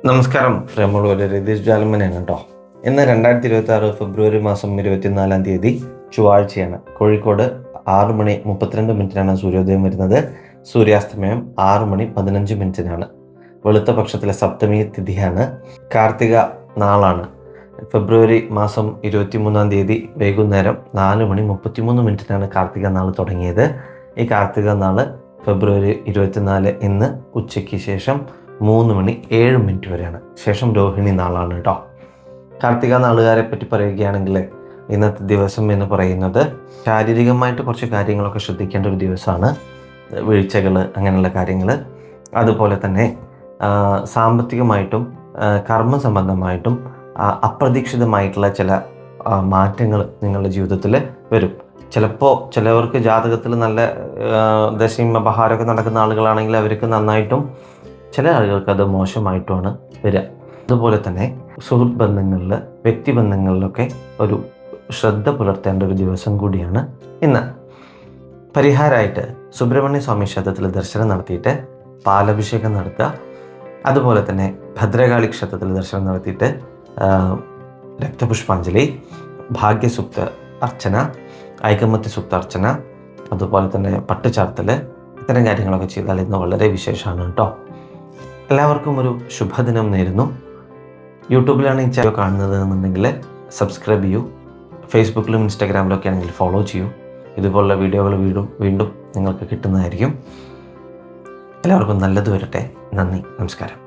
നമസ്കാരം, പ്രിയമുള്ളവരെ. രതീഷ് ജാലമ്മനാണ് കേട്ടോ. ഇന്ന് 2026 ഫെബ്രുവരി മാസം 24-ാം തീയതി ചൊവ്വാഴ്ചയാണ്. കോഴിക്കോട് 6 മണി 32 മിനിറ്റിനാണ് സൂര്യോദയം വരുന്നത്. സൂര്യാസ്തമയം 6 മണി 15 മിനിറ്റിനാണ്. വെളുത്ത പക്ഷത്തിലെ സപ്തമി തിഥിയാണ്. കാർത്തിക നാളാണ്. ഫെബ്രുവരി മാസം 23-ാം തീയതി വൈകുന്നേരം 4 മണി 33 മിനിറ്റിനാണ് കാർത്തിക നാൾ തുടങ്ങിയത്. ഈ കാർത്തിക നാൾ ഫെബ്രുവരി 24 ഇന്ന് ഉച്ചയ്ക്ക് ശേഷം 3 മണി 7 മിനിറ്റ് വരെയാണ്. ശേഷം രോഹിണി നാളാണ് കേട്ടോ. കാർത്തിക നാളുകാരെ പറ്റി പറയുകയാണെങ്കിൽ ഇന്നത്തെ ദിവസം എന്ന് പറയുന്നത് ശാരീരികമായിട്ട് കുറച്ച് കാര്യങ്ങളൊക്കെ ശ്രദ്ധിക്കേണ്ട ഒരു ദിവസമാണ്. വീഴ്ചകൾ, അങ്ങനെയുള്ള കാര്യങ്ങൾ. അതുപോലെ തന്നെ സാമ്പത്തികമായിട്ടും കർമ്മ സംബന്ധമായിട്ടും അപ്രതീക്ഷിതമായിട്ടുള്ള ചില മാറ്റങ്ങൾ നിങ്ങളുടെ ജീവിതത്തിൽ വരും. ചിലപ്പോൾ ചിലവർക്ക് ജാതകത്തിൽ നല്ല ദശയും അപഹാരമൊക്കെ നടക്കുന്ന ആളുകളാണെങ്കിൽ അവർക്ക് നന്നായിട്ടും, ചില ആളുകൾക്ക് അത് മോശമായിട്ടുമാണ് വരിക. അതുപോലെ തന്നെ സുഹൃത്ത് ബന്ധങ്ങളിൽ, വ്യക്തിബന്ധങ്ങളിലൊക്കെ ഒരു ശ്രദ്ധ പുലർത്തേണ്ട ഒരു ദിവസം കൂടിയാണ് ഇന്ന്. പരിഹാരമായിട്ട് സുബ്രഹ്മണ്യ സ്വാമി ക്ഷേത്രത്തിൽ ദർശനം നടത്തിയിട്ട് പാലഭിഷേകം നടത്തുക. അതുപോലെ തന്നെ ഭദ്രകാളി ക്ഷേത്രത്തിൽ ദർശനം നടത്തിയിട്ട് രക്തപുഷ്പാഞ്ജലി, ഭാഗ്യസൂക്ത അർച്ചന, ഐകമത്യ സൂക്ത അർച്ചന, അതുപോലെ തന്നെ പട്ടുചാർത്തൽ, ഇത്തരം കാര്യങ്ങളൊക്കെ ചെയ്താൽ ഇന്ന് വളരെ വിശേഷമാണ് കേട്ടോ. എല്ലാവർക്കും ഒരു ശുഭദിനം നേരുന്നു. യൂട്യൂബിലാണ് ഈ ചാനൽ കാണുന്നത് എന്നുണ്ടെങ്കിൽ സബ്സ്ക്രൈബ് ചെയ്യൂ. ഫേസ്ബുക്കിലും ഇൻസ്റ്റാഗ്രാമിലൊക്കെ ആണെങ്കിൽ ഫോളോ ചെയ്യൂ. ഇതുപോലുള്ള വീഡിയോകൾ വീണ്ടും നിങ്ങൾക്ക് കിട്ടുന്നതായിരിക്കും. എല്ലാവർക്കും നല്ലത് വരട്ടെ. നന്ദി, നമസ്കാരം.